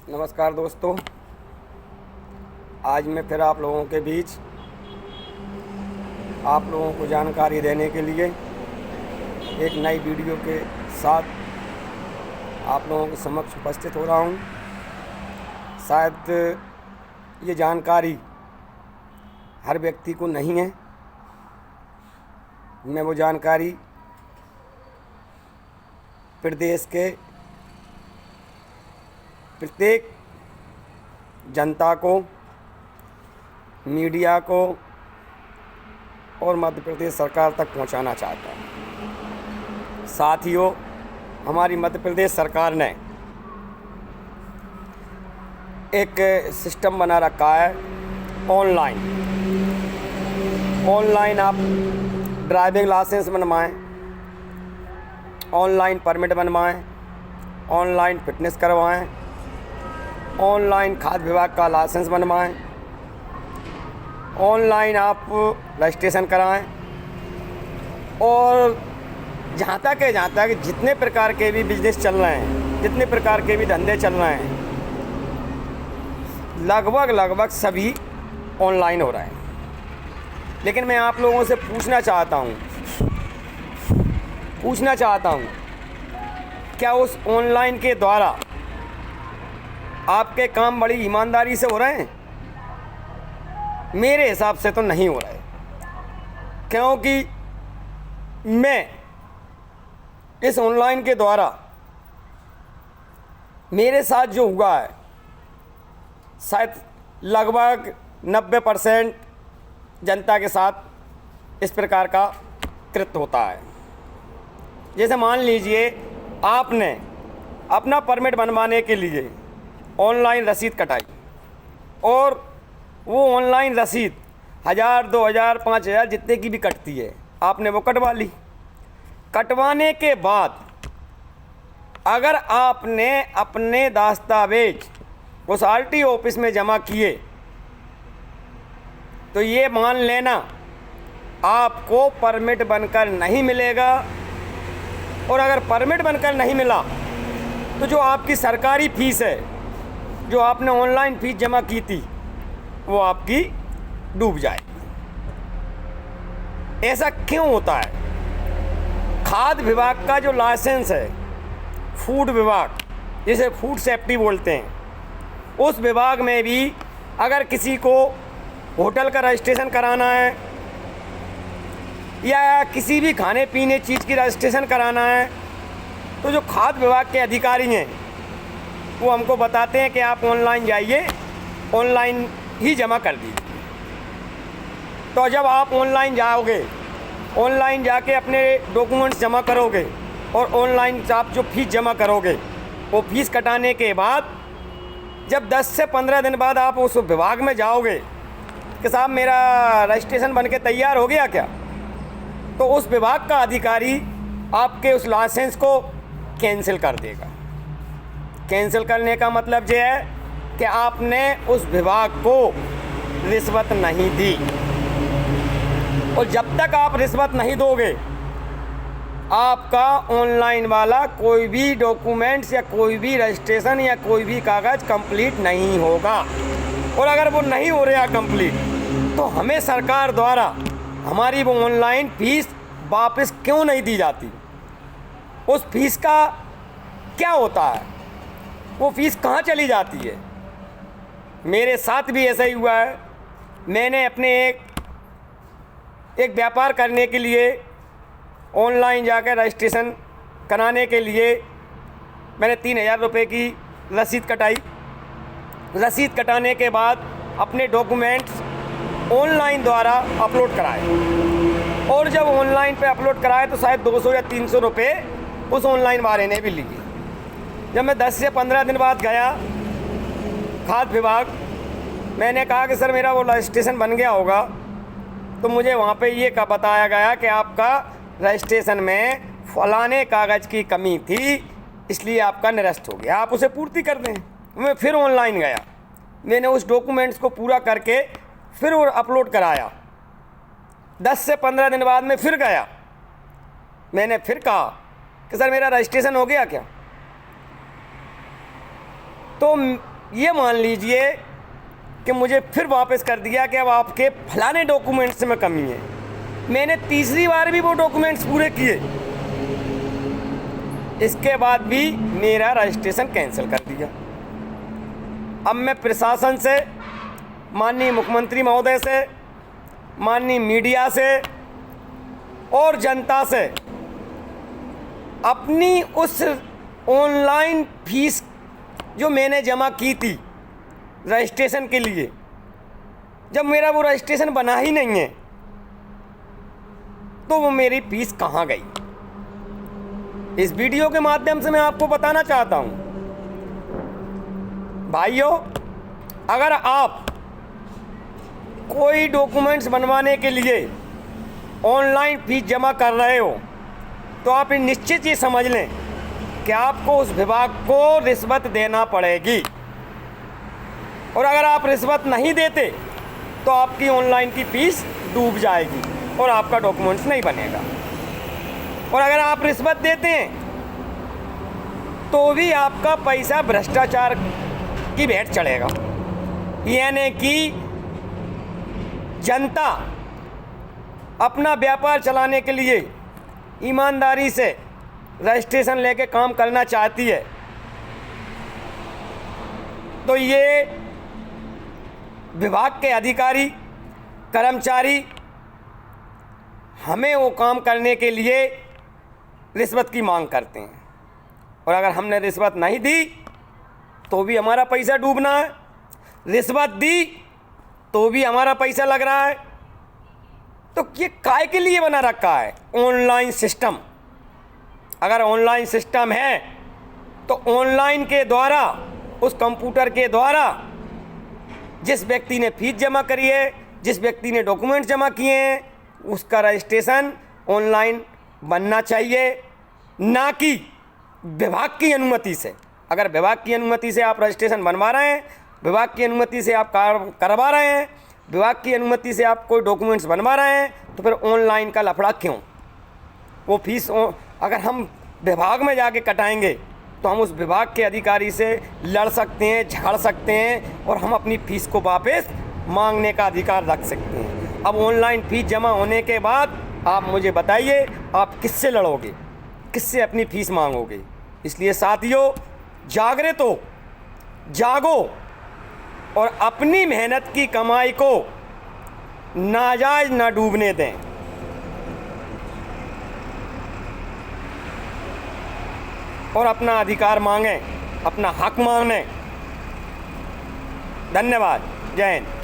नमस्कार दोस्तों, आज मैं फिर आप लोगों के बीच आप लोगों को जानकारी देने के लिए एक नई वीडियो के साथ आप लोगों के समक्ष उपस्थित हो रहा हूं। शायद ये जानकारी हर व्यक्ति को नहीं है। मैं वो जानकारी प्रदेश के प्रत्येक जनता को, मीडिया को और मध्य प्रदेश सरकार तक पहुंचाना चाहता हूं। साथियों, हमारी मध्य प्रदेश सरकार ने एक सिस्टम बना रखा है ऑनलाइन आप ड्राइविंग लाइसेंस बनवाएं, ऑनलाइन परमिट बनवाएं, ऑनलाइन फिटनेस करवाएं, ऑनलाइन खाद्य विभाग का लाइसेंस बनवाएं, ऑनलाइन आप रजिस्ट्रेशन कराएं और जहाँ तक जितने प्रकार के भी बिजनेस चल रहे हैं, जितने प्रकार के भी धंधे चल रहे हैं, लगभग सभी ऑनलाइन हो रहे हैं। लेकिन मैं आप लोगों से पूछना चाहता हूँ क्या उस ऑनलाइन के द्वारा आपके काम बड़ी ईमानदारी से हो रहे हैं? मेरे हिसाब से तो नहीं हो रहे, क्योंकि मैं इस ऑनलाइन के द्वारा मेरे साथ जो हुआ है, शायद लगभग 90% जनता के साथ इस प्रकार का कृत्य होता है। जैसे मान लीजिए आपने अपना परमिट बनवाने के लिए ऑनलाइन रसीद कटाई और वो ऑनलाइन रसीद 1000, 2000, 5000 जितने की भी कटती है, आपने वो कटवा ली। कटवाने के बाद अगर आपने अपने दस्तावेज उस आरटीओ ऑफिस में जमा किए तो ये मान लेना आपको परमिट बनकर नहीं मिलेगा। और अगर परमिट बनकर नहीं मिला तो जो आपकी सरकारी फ़ीस है, जो आपने ऑनलाइन फ़ीस जमा की थी, वो आपकी डूब जाएगी। ऐसा क्यों होता है? खाद्य विभाग का जो लाइसेंस है, फूड विभाग, जिसे फूड सेफ्टी बोलते हैं, उस विभाग में भी अगर किसी को होटल का रजिस्ट्रेशन कराना है या किसी भी खाने पीने चीज़ की रजिस्ट्रेशन कराना है, तो जो खाद्य विभाग के अधिकारी हैं वो हमको बताते हैं कि आप ऑनलाइन जाइए, ऑनलाइन ही जमा कर दीजिए। तो जब आप ऑनलाइन जाओगे, ऑनलाइन जाके अपने डॉक्यूमेंट्स जमा करोगे और ऑनलाइन आप जो फ़ीस जमा करोगे, वो फ़ीस कटाने के बाद जब 10 से 15 दिन बाद आप उस विभाग में जाओगे कि साहब मेरा रजिस्ट्रेशन बन के तैयार हो गया क्या, तो उस विभाग का अधिकारी आपके उस लाइसेंस को कैंसिल कर देगा। कैंसिल करने का मतलब ये है कि आपने उस विभाग को रिश्वत नहीं दी। और जब तक आप रिश्वत नहीं दोगे, आपका ऑनलाइन वाला कोई भी डॉक्यूमेंट्स या कोई भी रजिस्ट्रेशन या कोई भी कागज़ कंप्लीट नहीं होगा। और अगर वो नहीं हो रहा कंप्लीट, तो हमें सरकार द्वारा हमारी वो ऑनलाइन फ़ीस वापस क्यों नहीं दी जाती? उस फ़ीस का क्या होता है? वो फ़ीस कहाँ चली जाती है? मेरे साथ भी ऐसा ही हुआ है। मैंने अपने एक व्यापार करने के लिए ऑनलाइन जाकर रजिस्ट्रेशन कराने के लिए मैंने 3000 रुपये की रसीद कटाई। रसीद कटाने के बाद अपने डॉक्यूमेंट्स ऑनलाइन द्वारा अपलोड कराए और जब ऑनलाइन पे अपलोड कराए तो शायद 200 या 300 रुपये उस ऑनलाइन वाले ने भी लिए। जब मैं 10 से 15 दिन बाद गया खाद्य विभाग, मैंने कहा कि सर मेरा वो रजिस्ट्रेशन बन गया होगा, तो मुझे वहाँ पे ये का बताया गया कि आपका रजिस्ट्रेशन में फलाने कागज़ की कमी थी, इसलिए आपका निरस्त हो गया, आप उसे पूर्ति कर दें। मैं फिर ऑनलाइन गया, मैंने उस डॉक्यूमेंट्स को पूरा करके फिर वो अपलोड कराया। 10 से 15 दिन बाद मैं फिर गया, मैंने फिर कहा कि सर मेरा रजिस्ट्रेशन हो गया क्या? तो ये मान लीजिए कि मुझे फिर वापस कर दिया कि अब आपके फलाने डॉक्यूमेंट्स में कमी है। मैंने तीसरी बार भी वो डॉक्यूमेंट्स पूरे किए, इसके बाद भी मेरा रजिस्ट्रेशन कैंसिल कर दिया। अब मैं प्रशासन से, माननीय मुख्यमंत्री महोदय से, माननीय मीडिया से और जनता से अपनी उस ऑनलाइन फीस जो मैंने जमा की थी रजिस्ट्रेशन के लिए, जब मेरा वो रजिस्ट्रेशन बना ही नहीं है तो वो मेरी फीस कहाँ गई। इस वीडियो के माध्यम से मैं आपको बताना चाहता हूँ भाइयों, अगर आप कोई डॉक्यूमेंट्स बनवाने के लिए ऑनलाइन फीस जमा कर रहे हो तो आप निश्चित ये समझ लें कि आपको उस विभाग को रिश्वत देना पड़ेगी, और अगर आप रिश्वत नहीं देते तो आपकी ऑनलाइन की फीस डूब जाएगी और आपका डॉक्यूमेंट्स नहीं बनेगा। और अगर आप रिश्वत देते हैं तो भी आपका पैसा भ्रष्टाचार की भेंट चढ़ेगा, यानी कि जनता अपना व्यापार चलाने के लिए ईमानदारी से रजिस्ट्रेशन लेके काम करना चाहती है, तो ये विभाग के अधिकारी कर्मचारी हमें वो काम करने के लिए रिश्वत की मांग करते हैं, और अगर हमने रिश्वत नहीं दी तो भी हमारा पैसा डूबना है, रिश्वत दी तो भी हमारा पैसा लग रहा है। तो ये काय के लिए बना रखा है ऑनलाइन सिस्टम। अगर ऑनलाइन सिस्टम है तो ऑनलाइन के द्वारा, उस कंप्यूटर के द्वारा जिस व्यक्ति ने फीस जमा करी है, जिस व्यक्ति ने डॉक्यूमेंट जमा किए हैं, उसका रजिस्ट्रेशन ऑनलाइन बनना चाहिए, ना कि विभाग की अनुमति से। अगर विभाग की अनुमति से आप रजिस्ट्रेशन बनवा रहे हैं, विभाग की अनुमति से आप करवा रहे हैं, विभाग की अनुमति से आप कोई डॉक्यूमेंट्स बनवा रहे हैं, तो फिर ऑनलाइन का लफड़ा क्यों? वो फीस अगर हम विभाग में जाके कटाएंगे तो हम उस विभाग के अधिकारी से लड़ सकते हैं, झाड़ सकते हैं, और हम अपनी फ़ीस को वापस मांगने का अधिकार रख सकते हैं। अब ऑनलाइन फ़ीस जमा होने के बाद आप मुझे बताइए, आप किससे लड़ोगे, किससे अपनी फ़ीस मांगोगे? इसलिए साथियों, जागृत हो, जागो और अपनी मेहनत की कमाई को नाजायज ना डूबने दें। और अपना अधिकार मांगें, अपना हक मांगें। धन्यवाद। जय हिंद।